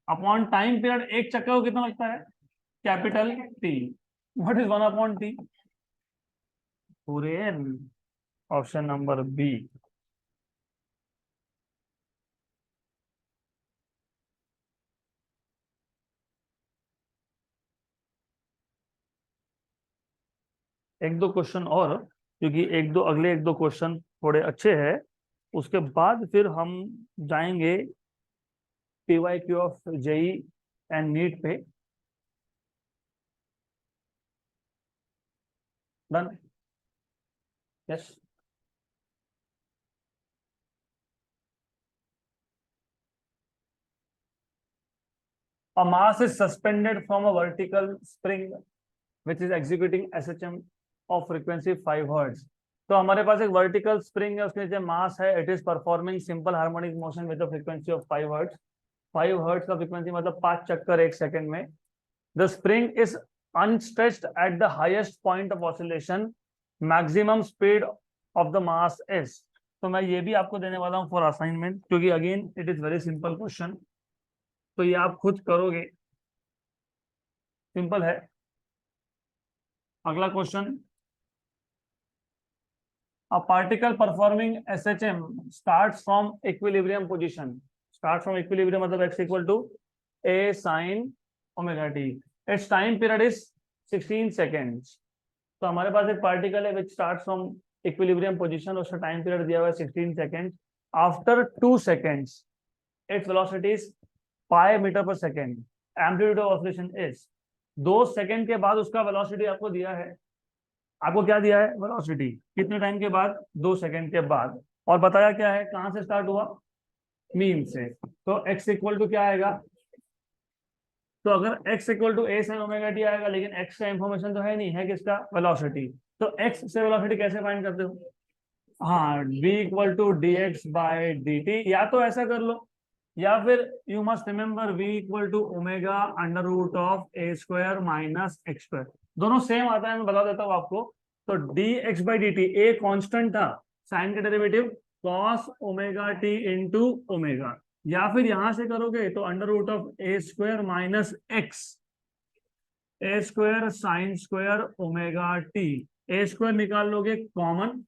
अपॉन टाइम पीरियड, एक चक्कर को कितना लगता है? Capital T. What is 1/t? 4an, option number B. एक दो क्वेश्चन और, क्योंकि एक दो क्वेश्चन थोड़े अच्छे हैं, उसके बाद फिर हम जाएंगे PYQ of JEE and NEET पे। Done? Yes. A mass is suspended from a vertical spring which is executing SHM of frequency 5 hertz। तो हमारे पास एक वर्टिकल स्प्रिंग है, उसके नीचे मास है, it is performing simple harmonic motion with the frequency of 5 hertz. 5 hertz का frequency मतलब 5 चक्कर एक सेकंड में। The spring is unstretched at the highest point of oscillation, maximum speed of the mass is. तो मैं ये भी आपको देने वाला हूँ फॉर असाइनमेंट, क्योंकि again it is very simple question, तो ये आप खुद करोगे, सिंपल है। अगला क्वेश्चन, a particle performing SHM starts from equilibrium position, starts from equilibrium मतलब x equal to a sin omega t, its time period is 16 seconds। तो हमारे पास एक पार्टिकल है which starts from equilibrium position, उसका टाइम पीरियड दिया हुआ है 16 second. After 2 seconds its velocity is pi metre per second, amplitude of oscillation is. 2 second के बाद उसका वेलोसिटी आपको दिया है, आपको क्या दिया है, वेलोसिटी कितने टाइम के बाद, 2 सेकेंड के बाद, और बताया क्या है, कहां से स्टार्ट हुआ, मीन से। तो x इक्वल टू क्या आएगा, तो अगर x equal to A sine omega t आएगा, लेकिन x का इंफॉर्मेशन तो है नहीं, है किसका, वेलोसिटी। तो x से वेलोसिटी कैसे फाइंड करते हो, हाँ, v equal to d x by d t, या तो ऐसा कर लो, या फिर you must remember v equal to omega under root of a square minus x square, दोनों सेम आता है, मैं बता देता हूँ आपको। तो d x by d t, a constant था, साइन का derivative cos omega t into omega, या फिर यहां से करोगे तो under root of a square minus X, A square sine square omega T, A square निकाल लोगे कॉमन,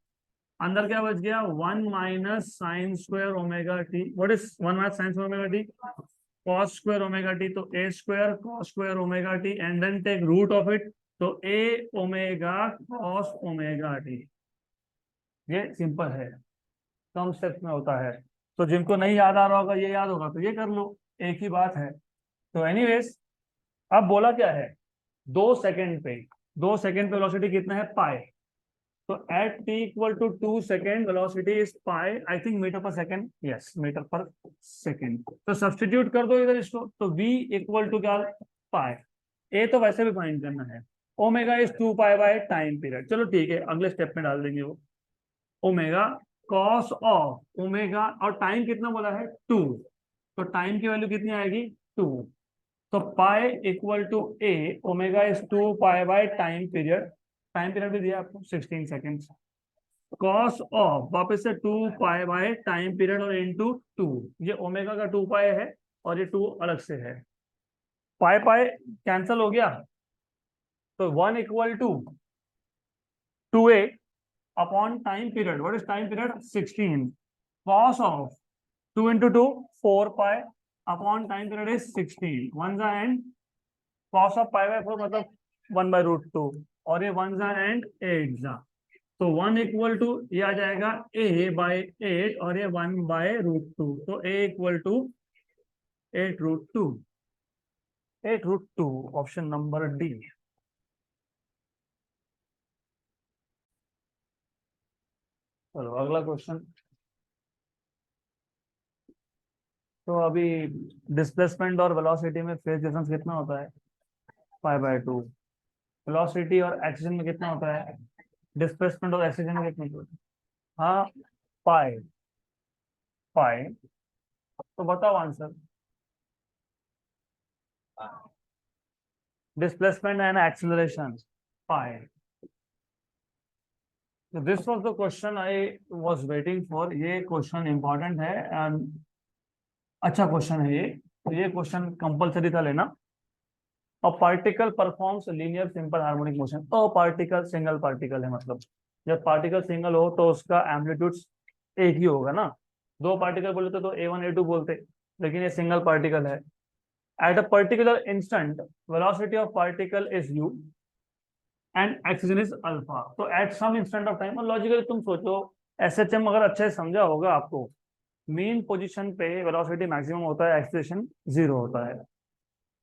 अंदर क्या बच गया, 1 minus sine square omega T, what is 1 minus sine square omega T, cos square omega T, तो A square cos square omega T and then take root of it, तो A omega cos omega T. ये simple है, कम steps में होता है, तो जिनको नहीं याद आ रहा होगा, ये याद होगा तो ये कर लो, एक ही बात है। तो एनीवेज, अब बोला क्या है, 2 सेकेंड पे, 2 सेकेंड पे वेलोसिटी कितना है, पाई। तो at t equal to 2 second velocity is pi, I think metre per second, yes metre per second. तो सब्स्टिट्यूट कर दो इधर इसको, तो v इक्वल टू क्या, पाई, ए तो वैसे भी फाइंड करना है, omega is 2 pi by time period, चलो ठीक है, अगले स्टेप में डाल देंगे वो, ओमेगा कॉस ऑफ ओमेगा, और टाइम कितना बोला है, 2, तो टाइम की वैल्यू कितनी आएगी, 2, तो pi equal to a, omega is 2 pi by time period, time period भी दिया आपको 16 सेकेंड्स, कॉस ऑफ वापस से 2 पाई बाय टाइम पीरियड और इनटू 2, ये ओमेगा का 2 पाई है और ये 2 अलग से है, पाई पाई कैंसल हो गया, तो 1 equal to 2a upon time period, what is time period, 16, cos of 2 into 2 4 pi upon time period is 16, 1 जा and cos of pi by 4 मतलब 1 by root 2, और ये 1 जा एंड 8 जा, तो 1 इक्वल टू ये आ जाएगा a बाई 8 और ये 1 बाय रूट 2, तो a equal to 8 root 2, 8 root 2, option number D. चलो अगला क्वेश्चन। तो अभी डिस्प्लेसमेंट और वेलोसिटी में फेज डिफरेंस कितना होता है, पाई बाय 2, वेलोसिटी और एक्सीलरेशन में कितना होता है, डिस्प्लेसमेंट और एक्सीलरेशन में कितना होता है, हाँ, पाई, पाई, तो बताओ answer, displacement and acceleration, pi. So this was the question I was waiting for, ये क्वेश्चन इंपॉर्टेंट है एंड अच्छा क्वेश्चन है ये, तो ये क्वेश्चन कंपलसरी था लेना। A particle performs linear simple harmonic motion, a particle single particle है, मतलब जब पार्टिकल सिंगल हो तो उसका एम्पलीट्यूड एक ही होगा ना, 2 पार्टिकल बोलते तो A1 A2 बोलते, लेकिन ये सिंगल पार्टिकल है। At a particular instant velocity of particle is u and acceleration is alpha, तो at some instant of time, और लॉजिकली तुम सोचो, एसएचएम अगर अच्छे से समझा होगा आपको, मीन पोजीशन पे वेलोसिटी मैक्सिमम होता है, एक्सीलरेशन 0 होता है,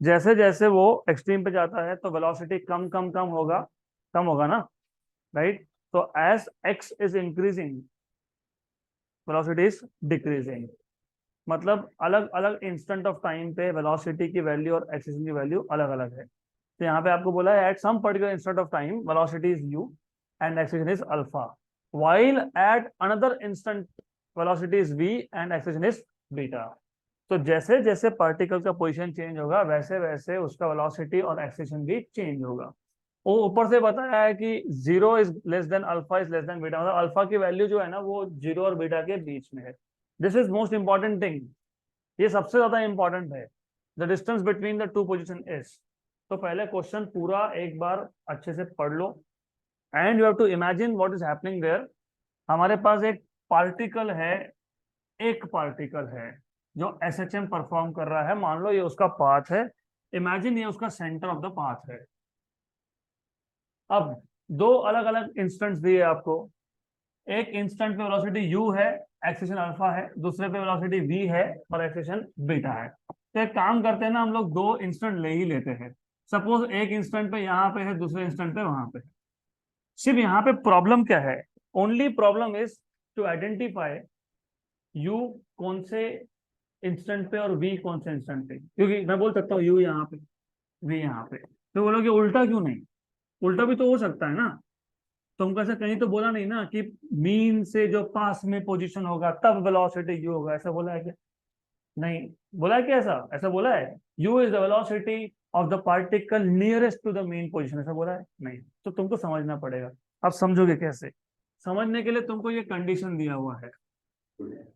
जैसे जैसे वो एक्सट्रीम पे जाता है तो वेलोसिटी कम कम कम होगा ना, राइट। तो as x is increasing velocity is decreasing, मतलब अलग अलग इंस्टेंट ऑफ टाइम पे वेलोसिटी की वैल्यू और एक्सीलरेशन की वैल्यू अलग अलग है। तो यहाँ पे आपको बोला है at some particular instant of time velocity is u and acceleration is alpha, while at another instant velocity is v and acceleration is beta। तो जैसे जैसे पार्टिकल का पोजीशन चेंज होगा वैसे वैसे उसका वेलोसिटी और एक्सीलरेशन भी चेंज होगा। वो ऊपर से बताया है कि 0 is less than alpha is less than beta, मतलब अल्फा की वैल्यू जो है ना वो 0 और बीटा के बीच में है। This is most important thing, ये सबसे ज्यादा इंपॉर्टेंट है, the distance between the two position is. तो पहले क्वेश्चन पूरा एक बार अच्छे से पढ़ लो and you have to imagine what is happening there. हमारे पास एक पार्टिकल है, एक पार्टिकल है जो एसएचएम परफॉर्म कर रहा है, मान लो ये उसका पाथ है, इमेजिन ये उसका सेंटर ऑफ द पाथ है। अब 2 अलग अलग इंस्टेंट्स दिए आपको, एक इंस्टेंट पे वेलोसिटी u है, एक्सेलेरेशन अल्फा है, दूसरे पे वेलोसिटी v है और एक्सेलेरेशन बीटा है। तो एक काम करते हैं ना, हम लोग दो इंस्टेंट ले ही लेते हैं। सपोज एक इंस्टेंट पे यहाँ पे है, दूसरे इंस्टेंट पे वहां पे। सिर्फ यहाँ पे प्रॉब्लम क्या है, only problem is to identify u कौन से इंस्टेंट पे और v कौन से इंस्टेंट पे, क्योंकि मैं बोल सकता हूँ u यहाँ पे, v यहाँ पे, तो बोलोगे उल्टा क्यों नहीं? उल्टा भी तो हो सकता है ना। तुमको ऐसा कहीं तो बोला नहीं ना कि मीन से जो पास में पोजीशन होगा तब वेलोसिटी u होगा, ऐसा बोला है क्या? नहीं बोला है क्या? ऐसा ऐसा बोला है? u is the velocity of the particle nearest to the mean position, ऐसा बोला है? नहीं। तो तुमको समझना पड़ेगा। अब समझोगे कैसे? समझने के लिए तुमको ये कंडीशन दिया हुआ है।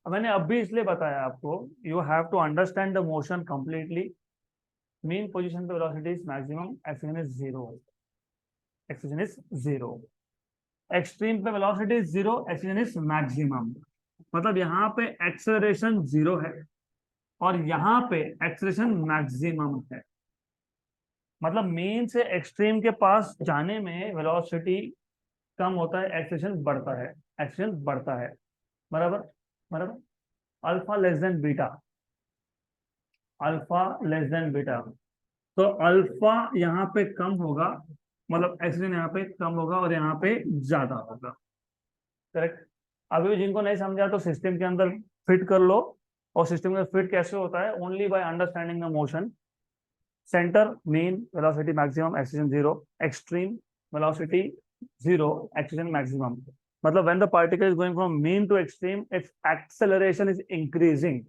मैंने अभी इसलिए बताया आपको, you have to understand the motion completely. Mean position पे velocity is maximum, acceleration is zero, acceleration is zero. Extreme पे velocity is zero, acceleration is maximum. मतलब यहाँ पे एक्सेलरेशन जीरो है और यहाँ पे एक्सेलरेशन मैक्सिमम है। मतलब मीन से एक्सट्रीम के पास जाने में वेलोसिटी कम होता है, एक्सेलरेशन बढ़ता है, एक्सेलरेशन बढ़ता है। बराबर बराबर। Alpha less than beta, alpha less than beta, तो अल्फा यहाँ पे कम होगा, मतलब एक्सेलरेशन यहाँ पे कम होगा और यहाँ पे ज्यादा होगा। करेक्ट। अभी जिनको नहीं समझा तो सिस्टम के अंदर फिट कर लो। और सिस्टम में फिट कैसे होता है? Only by understanding the motion. Centre mean velocity maximum, acceleration zero. Extreme velocity zero, acceleration maximum. मतलब when the particle is going from mean to extreme, its acceleration is increasing.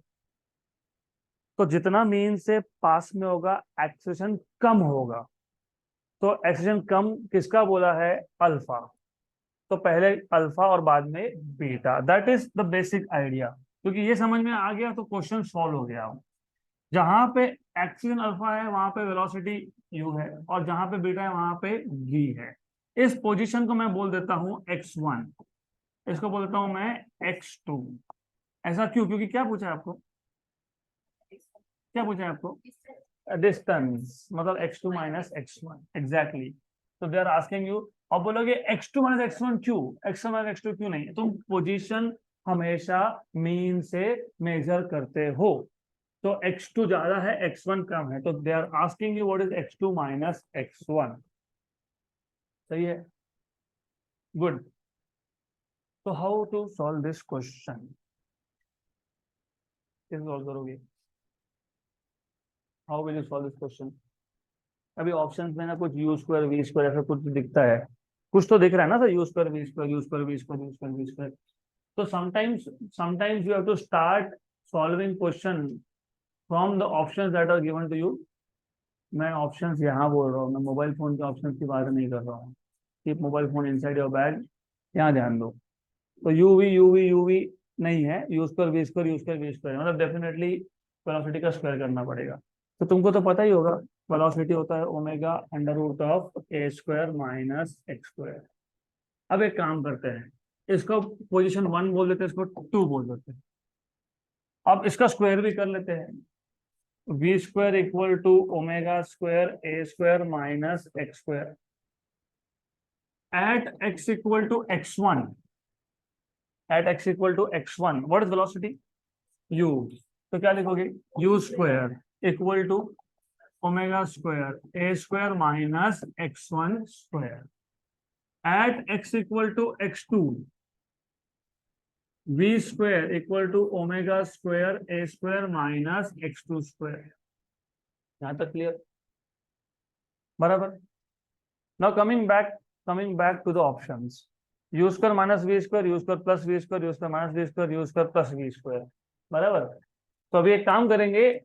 तो जितना mean से पास में होगा acceleration कम होगा। तो acceleration कम किसका बोला है? अल्फा। तो पहले अल्फा और बाद में beta, that is the basic idea. क्योंकि ये समझ में आ गया तो क्वेश्चन सॉल्व हो गया। जहां पे एक्सेलरेशन अल्फा है वहां पे वेलोसिटी u है, और जहां पे बीटा है वहां पे v है। इस पोजीशन को मैं बोल देता हूं x1, इसको बोल देता हूं मैं x2। ऐसा क्यों? क्योंकि क्या पूछा है आपको? क्या पूछा है आपको? डिस्टेंस, मतलब x2 माइनस x1, एग्जैक्टली। तो दे आर आस्किंग यू। अब बोलोगे x2 माइनस x1 क्यों? x1 माइनस x2 क्यों नहीं? तुम पोजीशन हमेशा मीन से मेजर करते हो। तो x2 ज्यादा है, x1 कम है, तो they are asking you what is x2 minus x1। सही है, गुड। तो how to solve this question? कैसे सॉल्व करोगे? How will you solve this question? अभी ऑप्शंस में ना कुछ यू स्क्वायर वी स्क्वायर ऐसा कुछ दिखता है, कुछ तो दिख रहा है ना sir, you square we square, you square we square, you square we square. तो sometimes you have to start solving question from the options that are given to you. मैं ऑप्शंस यहाँ बोल रहा हूँ, मैं मोबाइल फोन के options की बात नहीं कर रहा हूँ। Keep mobile phone inside your bag, यहाँ ध्यान दो। तो यूवी नहीं है, u square we square, you square we square, मतलब डेफिनेटली वेलोसिटी का स्क्वायर करना पड़ेगा। तो तुमको तो पता ही होगा वेलोसिटी होता है omega under root of a square minus x square. अब एक काम करते हैं, इसको पोजीशन 1 बोल देते हैं, इसको 2 बोल देते हैं। अब इसका स्क्वायर भी कर लेते हैं। V square equal to omega square A square minus x square at x equal to x1। At x equal to x1 what is velocity? u। तो क्या लिखोगे? u square equal to omega square A square minus x1 square at x equal to x2। v square equal to omega square A square minus x2 square. यहां तक clear? बराबर। Now coming back to the options. You square minus v square, you square plus v square, you square minus v square, you square plus v square. बराबर। तो अभी एक काम करेंगे,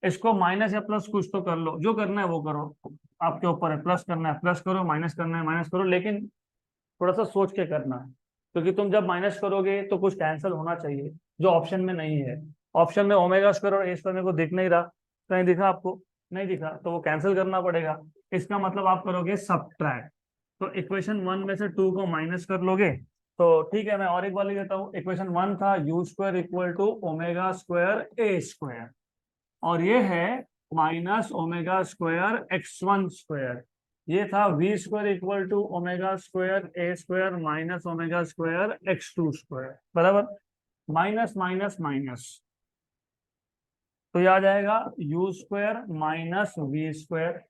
इसको माइनस या प्लस कुछ तो कर लो, जो करना है वो करो, आपके ऊपर है। प्लस करना है प्लस करो, माइनस करना है माइनस करो, लेकिन थोड़ा सा सोच के करना है। क्योंकि तुम जब माइनस करोगे तो कुछ कैंसिल होना चाहिए जो ऑप्शन में नहीं है। ऑप्शन में ओमेगा स्क्वायर और ए स्क्वायर मेरे को दिख नहीं रहा, कहीं दिखा आपको? नहीं दिखा, तो वो कैंसिल करना पड़ेगा। इसका मतलब आप करोगे सब्ट्रैक्ट। तो इक्वेशन 1 में से 2 को माइनस कर लोगे तो ठीक है। मैं और एक बार लिख देता हूँ। इक्वेशन 1 था u square equal to omega square A square, और ये है minus omega square x1 square. ये था v square equal to omega square A square minus omega square x two square, बराबर। माइनस माइनस माइनस, तो ये आ जाएगा u square minus v square,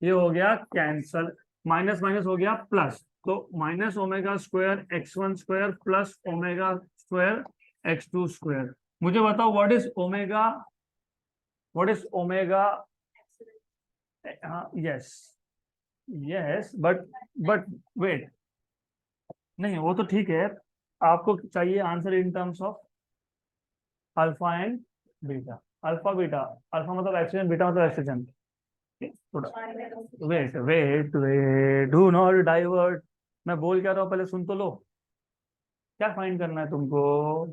ये हो गया कैंसल, माइनस माइनस हो गया प्लस, तो minus omega square x one square plus omega square x two square. मुझे बताओ what is omega. Yes, yes, but wait, नहीं वो तो ठीक है, आपको चाहिए answer in terms of alpha and beta. Alpha beta, alpha मतलब ऑक्सीजन, बीटा मतलब oxygen. Wait wait wait, do not divert, मैं बोल क्या रहा हूँ पहले सुन तो लो। क्या फाइंड करना है तुमको?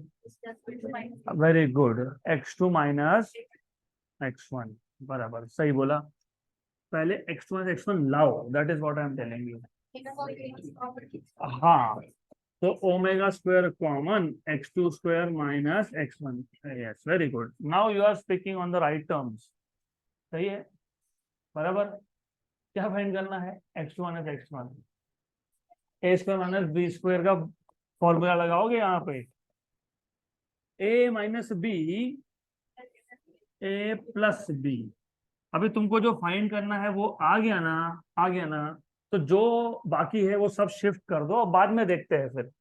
Very good, x2 minus x1, बराबर सही बोला। पहले x2 माइनस x1 लाओ, that is what I am telling you. हाँ, तो omega square common x2 square minus x1, yes very good, now you are speaking on the right terms. सही है, बराबर। क्या फाइंड करना है? x2 minus x1, a square minus b square का formula लगाओगे यहाँ पे, a minus b, a plus b. अभी तुमको जो फाइंड करना है वो आ गया ना, आ गया ना, तो जो बाकी है वो सब शिफ्ट कर दो, बाद में देखते हैं, फिर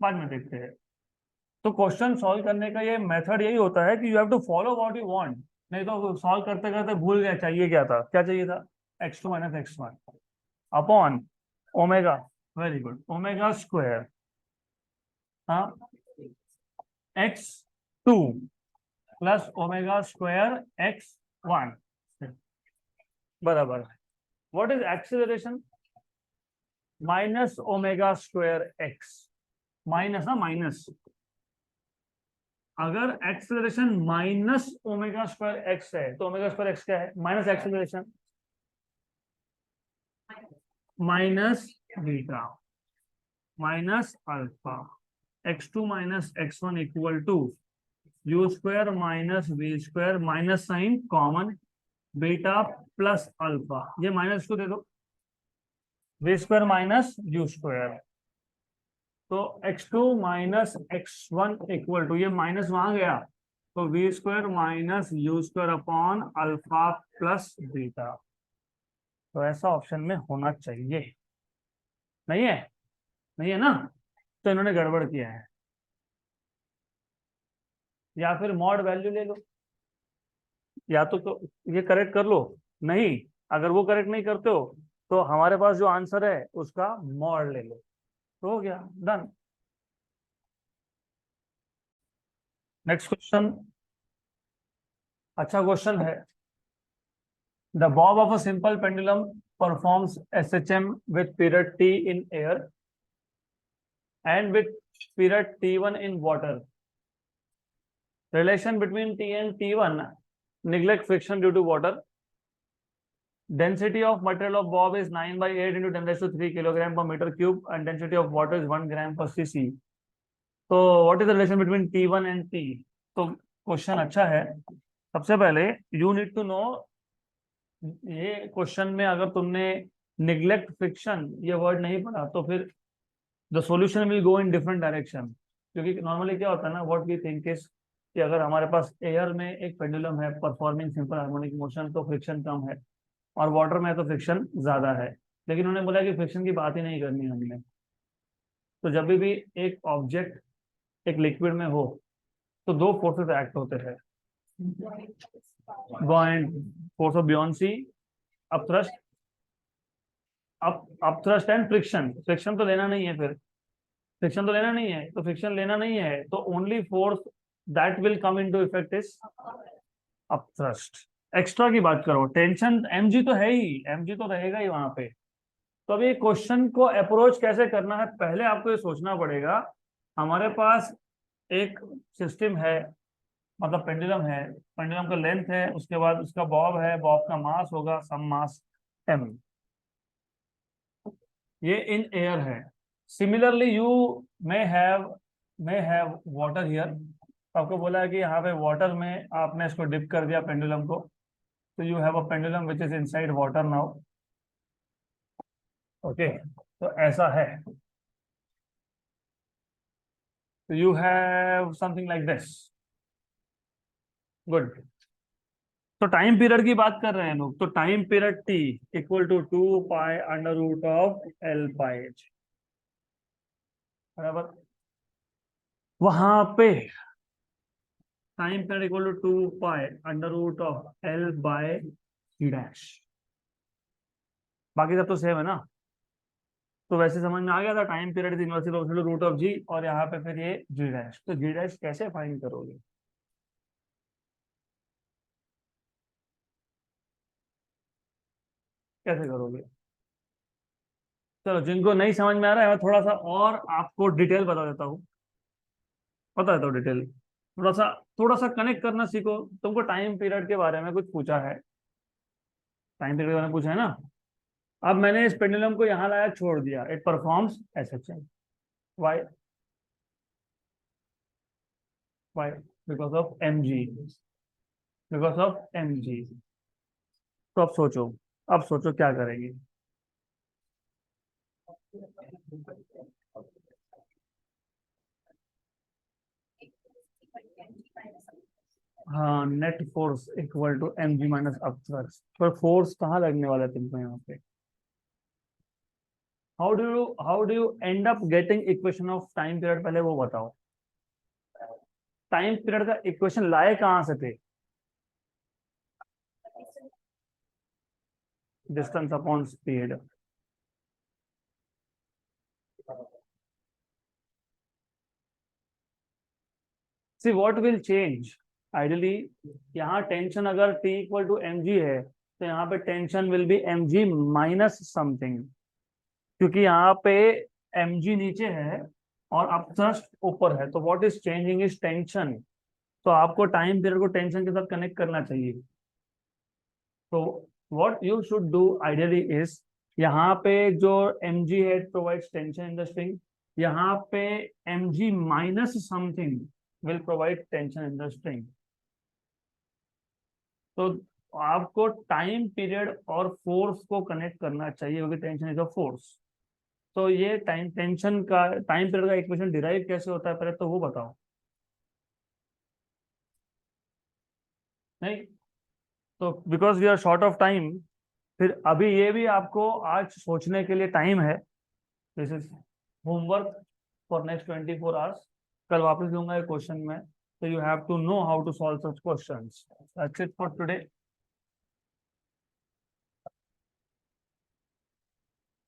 बाद में देखते हैं। तो क्वेश्चन सॉल्व करने का ये मेथड यही होता है कि you have to follow what you want, नहीं तो सॉल्व करते करते भूल गए चाहिए क्या था, क्या चाहिए था, x2 minus x1 upon omega, very good, omega square, हाँ, x2 plus omega square x1, बराबर। What is acceleration? Minus omega square x, minus ना माइनस, अगर acceleration minus omega square x है तो ओमेगा स्क्वायर एक्स क्या है? Minus acceleration minus beta minus alpha, x2 minus x1 equal to u square minus v square minus sign common, beta plus alpha, ये minus को दे दो, we square minus u square, तो x2 minus x1 equal to, ये minus वहां गया, तो v square minus u square upon alpha plus beta. तो ऐसा ऑप्शन में होना चाहिए, नहीं है? नहीं है ना, तो इन्होंने गड़बड़ किया है, या फिर मॉड वैल्यू ले लो, या तो ये करेक्ट कर लो, नहीं, अगर वो करेक्ट नहीं करते हो तो हमारे पास जो आंसर है उसका मॉड ले लो, तो हो गया, डन। नेक्स्ट क्वेश्चन, अच्छा क्वेश्चन है। The Bob of a simple pendulum performs SHM with period t in air and with period t1 in water. Relation between t and t1, neglect friction due to water. Density of material of bob is 9 by 8 into 10 raised to 3 kilogram per meter cube and density of water is 1 gram per cc. तो what is the relation between t1 and t? तो question अच्छा है। सबसे पहले you need to know, ये question में अगर तुमने निग्लेक्ट फ्रिक्शन ये वर्ड नहीं पढ़ा तो फिर the solution will go in different direction, क्योंकि नॉर्मली क्या होता है ना, व्हाट वी थिंक इज कि अगर हमारे पास एयर में एक पेंडुलम है परफॉर्मिंग सिंपल हार्मोनिक मोशन तो फ्रिक्शन कम है, और वाटर में तो फ्रिक्शन ज्यादा है, लेकिन उन्होंने बोला कि फ्रिक्शन की बात ही नहीं करनी हमने। तो जब भी एक ऑब्जेक्ट एक लिक्विड में हो तो दो फोर्सेस एक्ट होते हैं, buoyant force of buoyancy, upthrust, upthrust and friction. Friction तो लेना नहीं है, फिर फ्रिक्शन तो लेना नहीं है, तो फ्रिक्शन लेना नहीं है तो only force that will come into effect is upthrust. Extra की बात करो, टेंशन mg तो है ही, mg तो रहेगा ही वहां पे। तो अभी क्वेश्चन को अप्रोच कैसे करना है, पहले आपको ये सोचना पड़ेगा, हमारे पास एक सिस्टम है, मतलब पेंडुलम है, पेंडुलम का लेंथ है, उसके बाद उसका बॉब है, बॉब का मास होगा सम मास m, ये इन एयर है। Similarly you may have water here, आपको बोला है कि यहाँ पे वाटर में आपने इसको डिप कर दिया पेंडुलम को, तो you have a pendulum which is inside water now. Okay, तो ऐसा है, तो you have something like this. Good. तो टाइम पीरियड की बात कर रहे हैं लोग, तो time period t equal to 2 pi under root of l pi h, बराबर। वहां पे time period equal to 2 pi under root of l by c dash. बाकी सब तो सेम है ना। तो वैसे समझ में आ गया था, time period is inversely proportional to root of G, और यहाँ पे फिर ये जी डैश। तो जी डैश कैसे फाइंड करोगे? कैसे करोगे? चलो, जिनको नहीं समझ में आ रहा है मैं थोड़ा सा और आपको डिटेल बता देता हूँ, बता देता हूँ डिटेल। थोड़ा सा कनेक्ट करना सीखो। तुमको टाइम पीरियड के बारे में कुछ पूछा है, टाइम पीरियड के बारे में पूछा है ना। अब मैंने इस पेंडुलम को यहाँ लाया, छोड़ दिया, it performs S H M. Why? Why? Because of M G, because of M G. तो अब सोचो क्या करेंगे। हाँ, net force equal to M G minus upwards. पर फोर्स कहाँ लगने वाला है तुमको यहाँ पे? How do you end up getting equation of time period, पहले वो बताओ। टाइम पीरियड का इक्वेशन लाए कहाँ से थे? Distance upon speed. See what will change ideally, यहाँ टेंशन अगर t equal to M g है, तो यहाँ पे tension will be m ji minus something, क्योंकि यहाँ पे एम जी नीचे है और अपथ्रस्ट ऊपर है, तो what is changing is tension. तो आपको टाइम पीरियड को टेंशन के साथ कनेक्ट करना चाहिए। तो what you should do ideally is, यहाँ पे जो एम जी है provides tension in the string, यहाँ पे m ji minus something will provide tension in the string. तो आपको टाइम पीरियड और फोर्स को कनेक्ट करना चाहिए, क्योंकि टेंशन इज अ फोर्स। तो ये टाइम पीरियड का इक्वेशन डिराइव कैसे होता है, पहले तो वो बताओ। नहीं, तो because we are short of time, फिर अभी ये भी आपको आज सोचने के लिए टाइम है। This is homework for next 24 hours. कल वापस दूंगा ये क्वेश्चन में, तो you have to know how to solve such questions. That's it for today.